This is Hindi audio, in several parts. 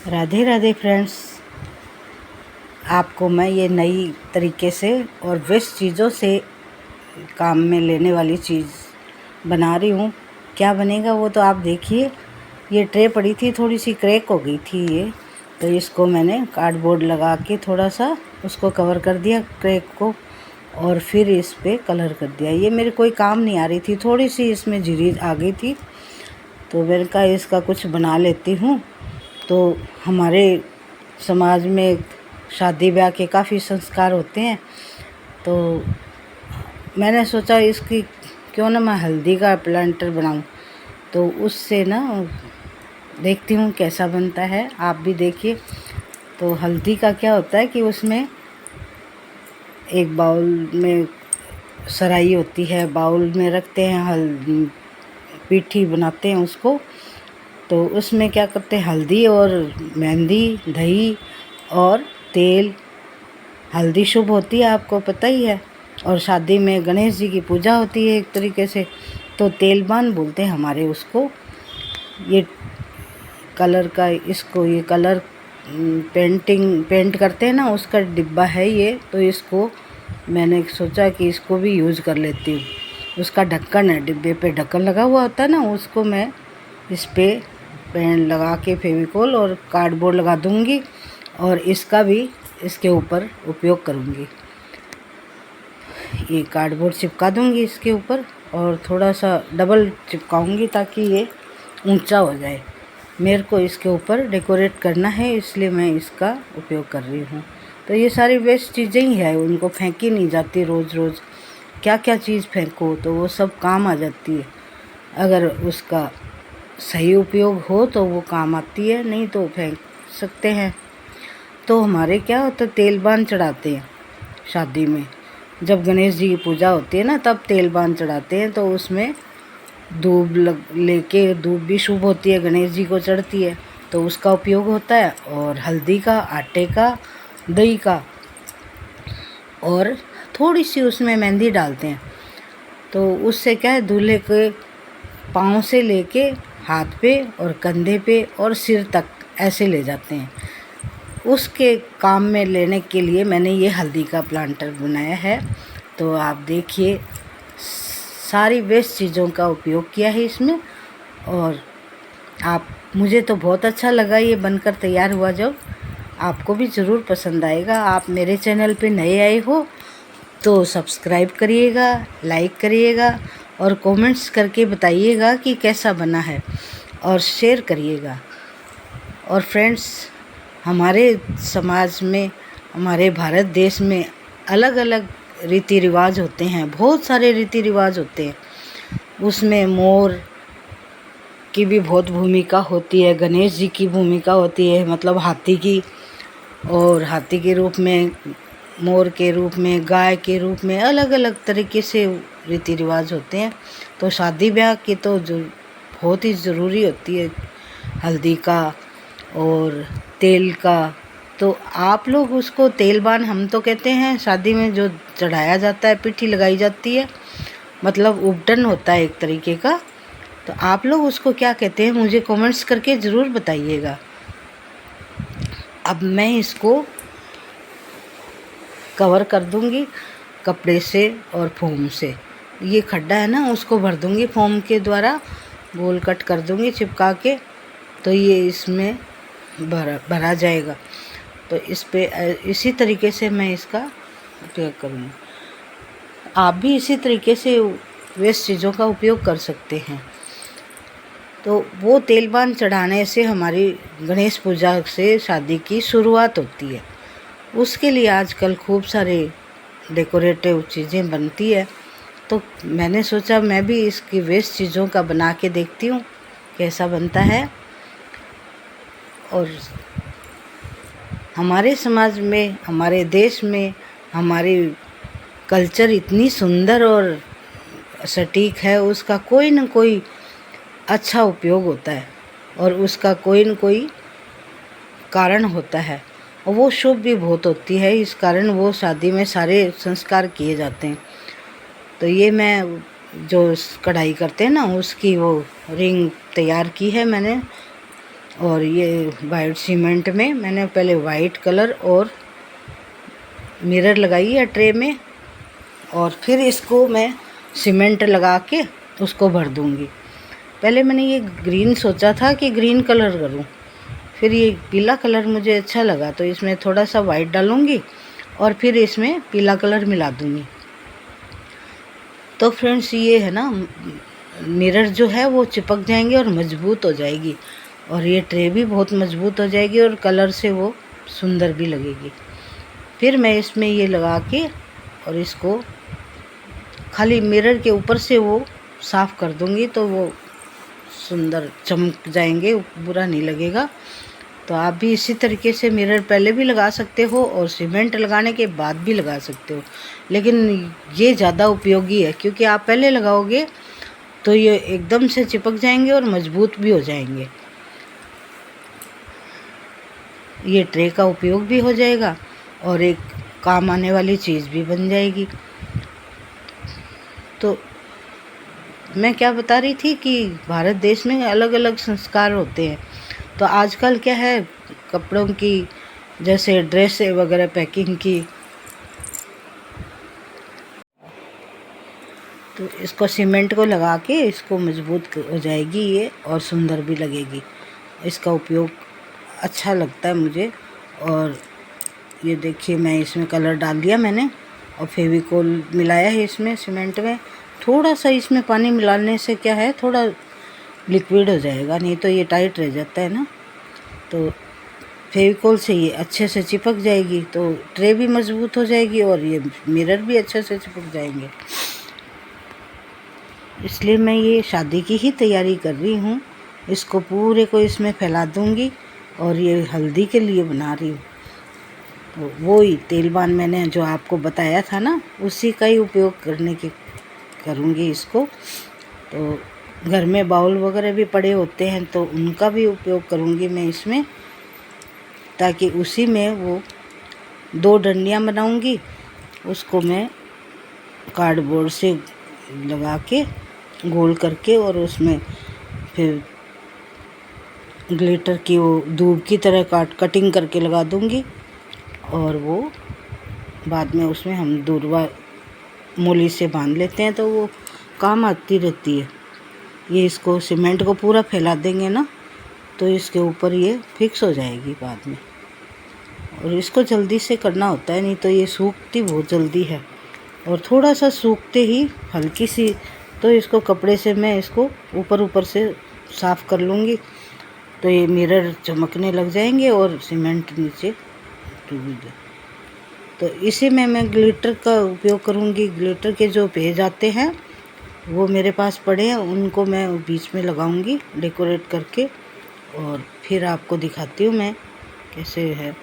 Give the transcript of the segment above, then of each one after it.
राधे राधे फ्रेंड्स, आपको मैं ये नई तरीके से और वेस्ट चीज़ों से काम में लेने वाली चीज़ बना रही हूँ। क्या बनेगा वो तो आप देखिए। ये ट्रे पड़ी थी, थोड़ी सी क्रैक हो गई थी ये, तो इसको मैंने कार्डबोर्ड लगा के थोड़ा सा उसको कवर कर दिया क्रैक को, और फिर इस पे कलर कर दिया। ये मेरे कोई काम नहीं आ रही थी, थोड़ी सी इसमें झिरी आ गई थी, तो मैंने कहा इसका कुछ बना लेती हूँ। तो हमारे समाज में शादी ब्याह के काफ़ी संस्कार होते हैं, तो मैंने सोचा इसकी क्यों ना मैं हल्दी का प्लांटर बनाऊं। तो उससे ना देखती हूँ कैसा बनता है, आप भी देखिए। तो हल्दी का क्या होता है कि उसमें एक बाउल में सराई होती है, बाउल में रखते हैं हल्दी, पीठी बनाते हैं उसको। तो उसमें क्या करते हैं, हल्दी और मेहंदी, दही और तेल। हल्दी शुभ होती है, आपको पता ही है, और शादी में गणेश जी की पूजा होती है एक तरीके से, तो तेलबान बोलते हैं हमारे उसको। ये कलर का, इसको ये कलर पेंट करते हैं ना, उसका डिब्बा है ये। तो इसको मैंने सोचा कि इसको भी यूज़ कर लेती हूँ। उसका ढक्कन है, डिब्बे पे ढक्कन लगा हुआ होता है ना, उसको मैं इस पे पेन लगा के फेविकोल और कार्डबोर्ड लगा दूँगी, और इसका भी इसके ऊपर उपयोग करूँगी। ये कार्डबोर्ड चिपका दूँगी इसके ऊपर, और थोड़ा सा डबल चिपकाऊँगी ताकि ये ऊंचा हो जाए। मेरे को इसके ऊपर डेकोरेट करना है, इसलिए मैं इसका उपयोग कर रही हूँ। तो ये सारी वेस्ट चीज़ें ही है, उनको फेंकी नहीं जाती रोज़ रोज़। क्या क्या चीज़ फेंको तो वो सब काम आ जाती है। अगर उसका सही उपयोग हो तो वो काम आती है, नहीं तो फेंक सकते हैं। तो हमारे क्या होता है, तेलबान चढ़ाते हैं शादी में। जब गणेश जी की पूजा होती है ना, तब तेलबान चढ़ाते हैं। तो उसमें दूब लेके, दूब भी शुभ होती है, गणेश जी को चढ़ती है, तो उसका उपयोग होता है। और हल्दी का, आटे का, दही का, और थोड़ी सी उसमें मेहंदी डालते हैं। तो उससे क्या है, दूल्हे के पाँव से लेके हाथ पे और कंधे पे और सिर तक ऐसे ले जाते हैं। उसके काम में लेने के लिए मैंने ये हल्दी का प्लांटर बनाया है। तो आप देखिए, सारी वेस्ट चीज़ों का उपयोग किया है इसमें। और आप, मुझे तो बहुत अच्छा लगा ये बनकर तैयार हुआ। जब आपको भी ज़रूर पसंद आएगा। आप मेरे चैनल पे नए आए हो तो सब्सक्राइब करिएगा, लाइक करिएगा, और कमेंट्स करके बताइएगा कि कैसा बना है, और शेयर करिएगा। और फ्रेंड्स, हमारे समाज में, हमारे भारत देश में अलग अलग रीति रिवाज होते हैं, बहुत सारे रीति रिवाज होते हैं। उसमें मोर की भी बहुत भूमिका होती है, गणेश जी की भूमिका होती है, मतलब हाथी की, और हाथी के रूप में, मोर के रूप में, गाय के रूप में, अलग अलग तरीके से रीति रिवाज होते हैं। तो शादी ब्याह की तो जो बहुत ही ज़रूरी होती है हल्दी का और तेल का। तो आप लोग उसको तेलबान हम तो कहते हैं, शादी में जो चढ़ाया जाता है, पीठी लगाई जाती है, मतलब उपटन होता है एक तरीके का। तो आप लोग उसको क्या कहते हैं, मुझे कमेंट्स करके ज़रूर बताइएगा। अब मैं इसको कवर कर दूंगी कपड़े से और फोम से। ये खड्डा है ना, उसको भर दूंगी फोम के द्वारा, गोल कट कर दूंगी चिपका के, तो ये इसमें भरा जाएगा। तो इस पे इसी तरीके से मैं इसका उपयोग करूँगी। आप भी इसी तरीके से वेस्ट चीज़ों का उपयोग कर सकते हैं। तो वो तेलबान चढ़ाने से हमारी गणेश पूजा से शादी की शुरुआत होती है। उसके लिए आजकल खूब सारे डेकोरेटिव चीज़ें बनती है। तो मैंने सोचा मैं भी इसकी वेस्ट चीज़ों का बना के देखती हूँ कैसा बनता है। और हमारे समाज में, हमारे देश में, हमारी कल्चर इतनी सुंदर और सटीक है, उसका कोई न कोई अच्छा उपयोग होता है, और उसका कोई न कोई कारण होता है, और वो शुभ भी बहुत होती है। इस कारण वो शादी में सारे संस्कार किए जाते हैं। तो ये मैं जो कढ़ाई करते हैं ना, उसकी वो रिंग तैयार की है मैंने, और ये वाइट सीमेंट में मैंने पहले वाइट कलर और मिरर लगाई है ट्रे में, और फिर इसको मैं सीमेंट लगा के उसको भर दूँगी। पहले मैंने ये ग्रीन सोचा था कि ग्रीन कलर करूँ, फिर ये पीला कलर मुझे अच्छा लगा तो इसमें थोड़ा सा वाइट डालूँगी और फिर इसमें पीला कलर मिला दूँगी। तो फ्रेंड्स ये है ना, मिरर जो है वो चिपक जाएंगे और मजबूत हो जाएगी, और ये ट्रे भी बहुत मजबूत हो जाएगी और कलर से वो सुंदर भी लगेगी। फिर मैं इसमें ये लगा के और इसको खाली मिरर के ऊपर से वो साफ़ कर दूँगी तो वो सुंदर चमक जाएंगे, बुरा नहीं लगेगा। तो आप भी इसी तरीके से मिरर पहले भी लगा सकते हो और सीमेंट लगाने के बाद भी लगा सकते हो, लेकिन ये ज़्यादा उपयोगी है क्योंकि आप पहले लगाओगे तो ये एकदम से चिपक जाएंगे और मजबूत भी हो जाएंगे। ये ट्रे का उपयोग भी हो जाएगा और एक काम आने वाली चीज़ भी बन जाएगी। तो मैं क्या बता रही थी कि भारत देश में अलग अलग संस्कार होते हैं। तो आजकल क्या है, कपड़ों की जैसे ड्रेस वगैरह पैकिंग की, तो इसको सीमेंट को लगा के इसको मजबूत हो जाएगी ये और सुंदर भी लगेगी। इसका उपयोग अच्छा लगता है मुझे। और ये देखिए मैं इसमें कलर डाल दिया मैंने और फेविकोल मिलाया है इसमें सीमेंट में। थोड़ा सा इसमें पानी मिलाने से क्या है, थोड़ा लिक्विड हो जाएगा, नहीं तो ये टाइट रह जाता है ना। तो फेविकोल से ये अच्छे से चिपक जाएगी तो ट्रे भी मजबूत हो जाएगी और ये मिरर भी अच्छे से चिपक जाएंगे। इसलिए मैं ये शादी की ही तैयारी कर रही हूँ। इसको पूरे को इसमें फैला दूँगी और ये हल्दी के लिए बना रही हूँ। तो वो ही तेलबान मैंने जो आपको बताया था ना, उसी का ही उपयोग करूँगी इसको। तो घर में बाउल वगैरह भी पड़े होते हैं तो उनका भी उपयोग करूँगी मैं इसमें, ताकि उसी में वो 2 डंडियाँ बनाऊँगी, उसको मैं कार्डबोर्ड से लगा के गोल करके और उसमें फिर ग्लिटर की वो दूब की तरह कटिंग करके लगा दूँगी और वो बाद में उसमें हम दूरवा मूली से बांध लेते हैं तो वो काम आती रहती है। ये इसको सीमेंट को पूरा फैला देंगे ना तो इसके ऊपर ये फिक्स हो जाएगी बाद में। और इसको जल्दी से करना होता है, नहीं तो ये सूखती बहुत जल्दी है। और थोड़ा सा सूखते ही हल्की सी, तो इसको कपड़े से मैं इसको ऊपर से साफ़ कर लूँगी तो ये मिरर चमकने लग जाएंगे और सीमेंट नीचे डूब जाए। तो इसी में मैं ग्लिटर का उपयोग करूँगी। ग्लिटर के जो पेज आते हैं वो मेरे पास पड़े हैं, उनको मैं बीच में लगाऊंगी डेकोरेट करके और फिर आपको दिखाती हूँ मैं कैसे है।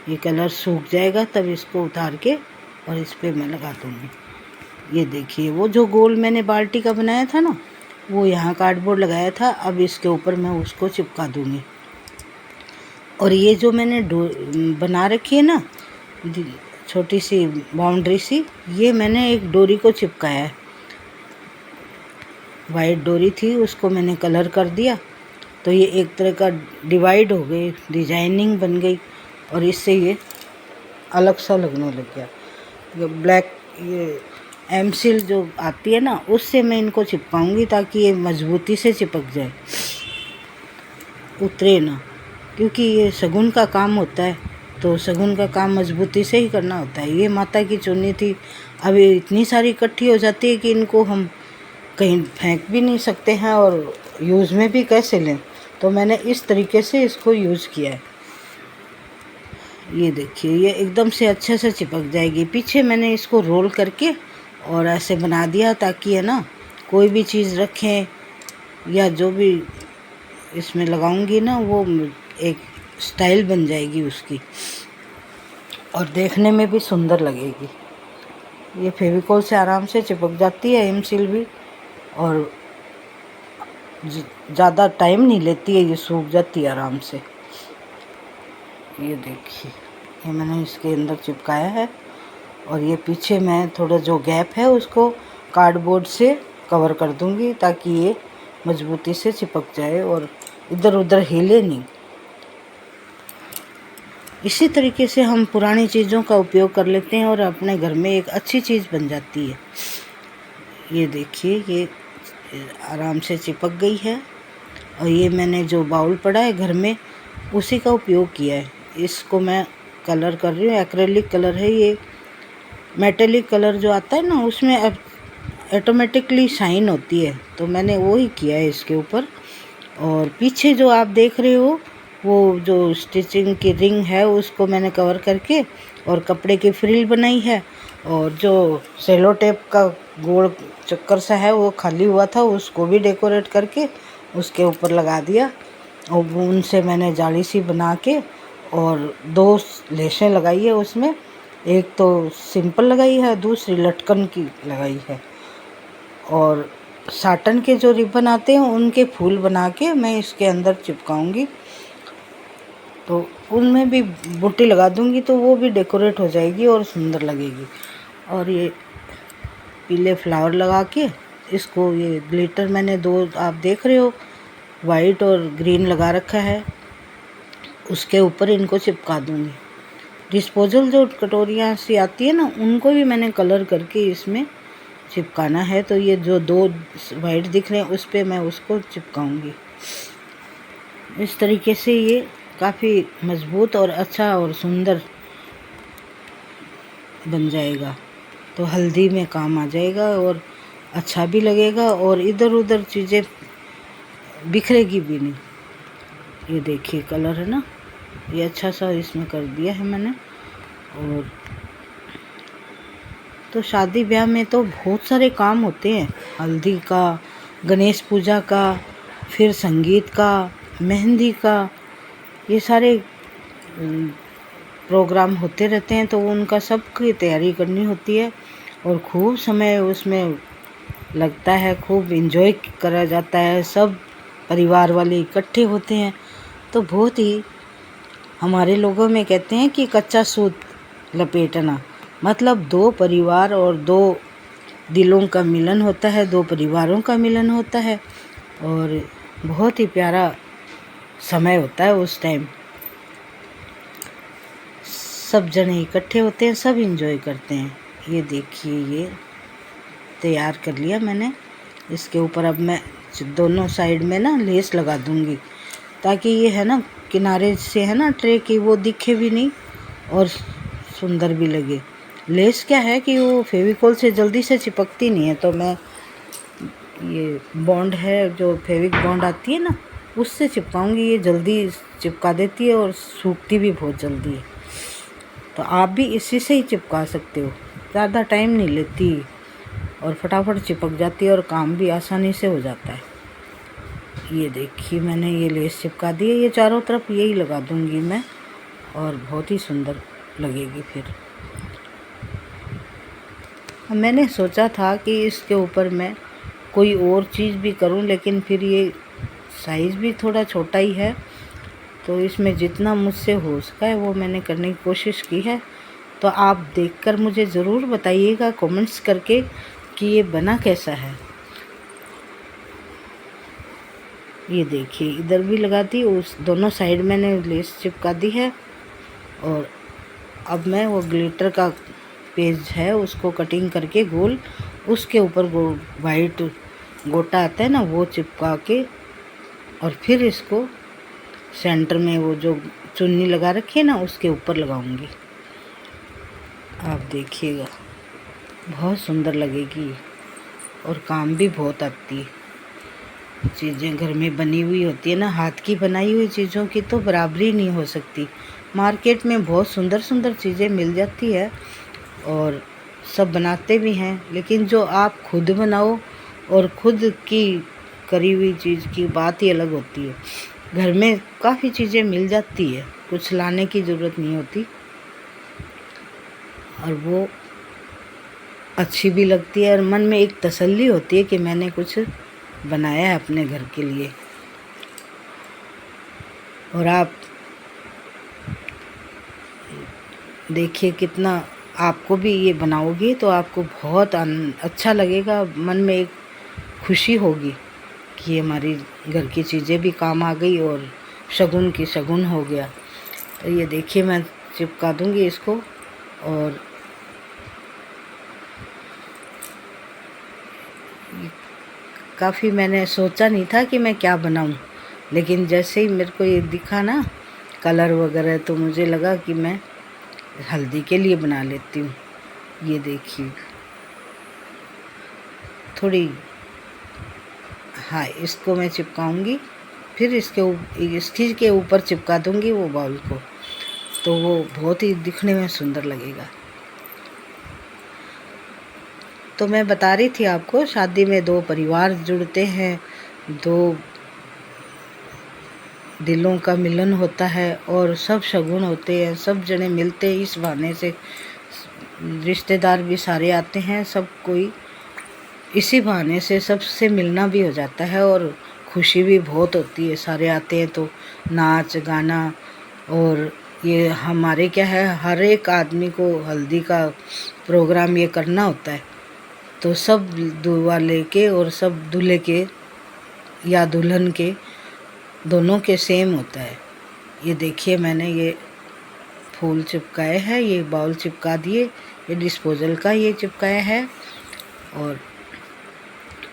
ये कलर सूख जाएगा तब इसको उतार के और इस पर मैं लगा दूँगी। ये देखिए वो जो गोल मैंने बाल्टी का बनाया था ना, वो यहाँ कार्डबोर्ड लगाया था, अब इसके ऊपर मैं उसको चिपका दूँगी। और ये जो मैंने बना रखी है ना छोटी सी बाउंड्री सी, ये मैंने एक डोरी को चिपकाया है। वाइट डोरी थी, उसको मैंने कलर कर दिया तो ये एक तरह का डिवाइड हो गई, डिजाइनिंग बन गई और इससे ये अलग सा लगने लग गया। ये ब्लैक ये एमसील जो आती है ना, उससे मैं इनको चिपकाऊंगी ताकि ये मजबूती से चिपक जाए, उतरे ना, क्योंकि ये शगुन का काम होता है तो शगुन का काम मजबूती से ही करना होता है। ये माता की चुन्नी थी, अब ये इतनी सारी इकट्ठी हो जाती है कि इनको हम कहीं फेंक भी नहीं सकते हैं और यूज़ में भी कैसे लें, तो मैंने इस तरीके से इसको यूज़ किया है। ये देखिए ये एकदम से अच्छे से चिपक जाएगी। पीछे मैंने इसको रोल करके और ऐसे बना दिया ताकि है ना कोई भी चीज़ रखें या जो भी इसमें लगाऊंगी ना वो एक स्टाइल बन जाएगी उसकी और देखने में भी सुंदर लगेगी। ये फेविकोल से आराम से चिपक जाती है एमसील भी और ज़्यादा टाइम नहीं लेती है, ये सूख जाती है आराम से। ये देखिए ये मैंने इसके अंदर चिपकाया है और ये पीछे मैं थोड़ा जो गैप है उसको कार्डबोर्ड से कवर कर दूंगी ताकि ये मजबूती से चिपक जाए और इधर उधर हिले नहीं। इसी तरीके से हम पुरानी चीज़ों का उपयोग कर लेते हैं और अपने घर में एक अच्छी चीज़ बन जाती है। ये देखिए, ये आराम से चिपक गई है। और ये मैंने जो बाउल पड़ा है घर में, उसी का उपयोग किया है। इसको मैं कलर कर रही हूँ, एक्रेलिक कलर है ये। मेटेलिक कलर जो आता है ना, उसमें अब ऑटोमेटिकली शाइन होती है, तो मैंने वो ही किया है इसके ऊपर। और पीछे जो आप देख रहे हो, वो जो स्टिचिंग की रिंग है उसको मैंने कवर करके और कपड़े की फ्रिल बनाई है। और जो सेलो टेप का गोल चक्कर सा है वो खाली हुआ था, उसको भी डेकोरेट करके उसके ऊपर लगा दिया। और उनसे मैंने जाली सी बना के और 2 लेसें लगाई है उसमें। एक तो सिंपल लगाई है, दूसरी लटकन की लगाई है। और साटन के जो रिबन आते हैं उनके फूल बना के मैं इसके अंदर चिपकाऊंगी, तो उनमें भी बूटी लगा दूंगी, तो वो भी डेकोरेट हो जाएगी और सुंदर लगेगी। और ये पीले फ्लावर लगा के इसको, ये ग्लिटर मैंने 2 आप देख रहे हो, वाइट और ग्रीन लगा रखा है, उसके ऊपर इनको चिपका दूंगी। डिस्पोजल जो कटोरियाँ सी आती है ना, उनको भी मैंने कलर करके इसमें चिपकाना है। तो ये जो 2 वाइट दिख रहे हैं उस पर मैं उसको चिपकाऊंगी। इस तरीके से ये काफ़ी मज़बूत और अच्छा और सुंदर बन जाएगा, तो हल्दी में काम आ जाएगा और अच्छा भी लगेगा और इधर उधर चीज़ें बिखरेगी भी नहीं। ये देखिए कलर है ना, ये अच्छा सा इसमें कर दिया है मैंने। और तो शादी ब्याह में तो बहुत सारे काम होते हैं, हल्दी का, गणेश पूजा का, फिर संगीत का, मेहंदी का, ये सारे प्रोग्राम होते रहते हैं, तो उनका सब की तैयारी करनी होती है और खूब समय उसमें लगता है, खूब एंजॉय करा जाता है। सब परिवार वाले इकट्ठे होते हैं, तो बहुत ही, हमारे लोगों में कहते हैं कि कच्चा सूत लपेटना, मतलब 2 परिवार और 2 दिलों का मिलन होता है, 2 परिवारों का मिलन होता है और बहुत ही प्यारा समय होता है उस टाइम। सब जने इकट्ठे होते हैं, सब एंजॉय करते हैं। ये देखिए, ये तैयार कर लिया मैंने। इसके ऊपर अब मैं दोनों साइड में ना लेस लगा दूंगी, ताकि ये है ना किनारे से है ना ट्रे की, वो दिखे भी नहीं और सुंदर भी लगे। लेस क्या है कि वो फेविकोल से जल्दी से चिपकती नहीं है, तो मैं ये बॉन्ड है जो फेविक बॉन्ड आती है ना, उससे चिपकाऊंगी। ये जल्दी चिपका देती है और सूखती भी बहुत जल्दी है, तो आप भी इसी से ही चिपका सकते हो। ज़्यादा टाइम नहीं लेती और फटाफट चिपक जाती है और काम भी आसानी से हो जाता है। ये देखिए, मैंने ये लेस चिपका दी है, ये चारों तरफ यही लगा दूंगी मैं और बहुत ही सुंदर लगेगी। फिर मैंने सोचा था कि इसके ऊपर मैं कोई और चीज़ भी करूं, लेकिन फिर ये साइज़ भी थोड़ा छोटा ही है, तो इसमें जितना मुझसे हो सका है वो मैंने करने की कोशिश की है। तो आप देखकर मुझे ज़रूर बताइएगा कमेंट्स करके कि ये बना कैसा है। ये देखिए, इधर भी लगा दी, उस दोनों साइड मैंने लेस चिपका दी है। और अब मैं वो ग्लिटर का पेज है उसको कटिंग करके गोल, उसके ऊपर वो वाइट गोटा आता है ना, वो चिपका के और फिर इसको सेंटर में वो जो चुन्नी लगा रखी है ना, उसके ऊपर लगाऊंगी। आप देखिएगा, बहुत सुंदर लगेगी और काम भी बहुत आती है। चीज़ें घर में बनी हुई होती है ना, हाथ की बनाई हुई चीज़ों की तो बराबरी नहीं हो सकती। मार्केट में बहुत सुंदर सुंदर चीज़ें मिल जाती है और सब बनाते भी हैं, लेकिन जो आप खुद बनाओ और खुद की करी हुई चीज़ की बात ही अलग होती है। घर में काफ़ी चीज़ें मिल जाती है, कुछ लाने की ज़रूरत नहीं होती और वो अच्छी भी लगती है और मन में एक तसल्ली होती है कि मैंने कुछ बनाया है अपने घर के लिए। और आप देखिए कितना, आपको भी ये बनाओगे तो आपको बहुत अच्छा लगेगा, मन में एक खुशी होगी कि हमारी घर की चीज़ें भी काम आ गई और शगुन की शगुन हो गया। तो ये देखिए मैं चिपका दूँगी इसको। और काफ़ी मैंने सोचा नहीं था कि मैं क्या बनाऊं, लेकिन जैसे ही मेरे को ये दिखा ना कलर वगैरह, तो मुझे लगा कि मैं हल्दी के लिए बना लेती हूँ। ये देखिए थोड़ी, हाँ इसको मैं चिपकाऊंगी, फिर इसकी के ऊपर चिपका दूंगी वो बाउल को, तो वो बहुत ही दिखने में सुंदर लगेगा। तो मैं बता रही थी आपको, शादी में दो परिवार जुड़ते हैं, दो दिलों का मिलन होता है और सब शगुन होते हैं, सब जने मिलते हैं। इस बहाने से रिश्तेदार भी सारे आते हैं, सब कोई इसी बहाने से सबसे मिलना भी हो जाता है और खुशी भी बहुत होती है। सारे आते हैं तो नाच गाना, और ये हमारे क्या है, हर एक आदमी को हल्दी का प्रोग्राम ये करना होता है। तो सब दुआ लेके और सब दूल्हे के या दुल्हन के दोनों के सेम होता है। ये देखिए मैंने ये फूल चिपकाए हैं, ये बाउल चिपका दिए, ये डिस्पोजल का ये चिपकाया है। और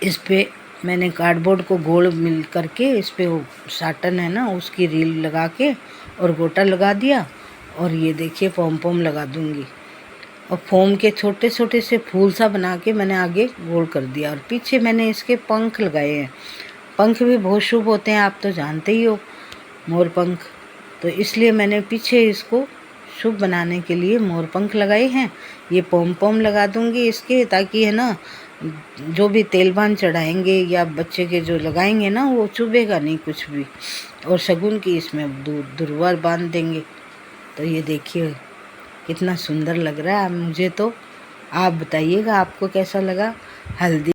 इस पे मैंने कार्डबोर्ड को गोल मिल करके इस पे वो साटन है ना उसकी रील लगा के और गोटा लगा दिया। और ये देखिए पोम पोम लगा दूंगी, और फोम के छोटे छोटे से फूल सा बना के मैंने आगे गोल कर दिया। और पीछे मैंने इसके पंख लगाए हैं। पंख भी बहुत शुभ होते हैं, आप तो जानते ही हो, मोर पंख। तो इसलिए मैंने पीछे इसको शुभ बनाने के लिए मोर पंख लगाए हैं। ये पोम पोम लगा दूंगी इसके, ताकि है ना जो भी तेलबान चढ़ाएंगे या बच्चे के जो लगाएंगे ना वो चुभेगा नहीं कुछ भी। और शगुन की इसमें दुर्वा बांध देंगे। तो ये देखिए कितना सुंदर लग रहा है मुझे तो। आप बताइएगा आपको कैसा लगा। हल्दी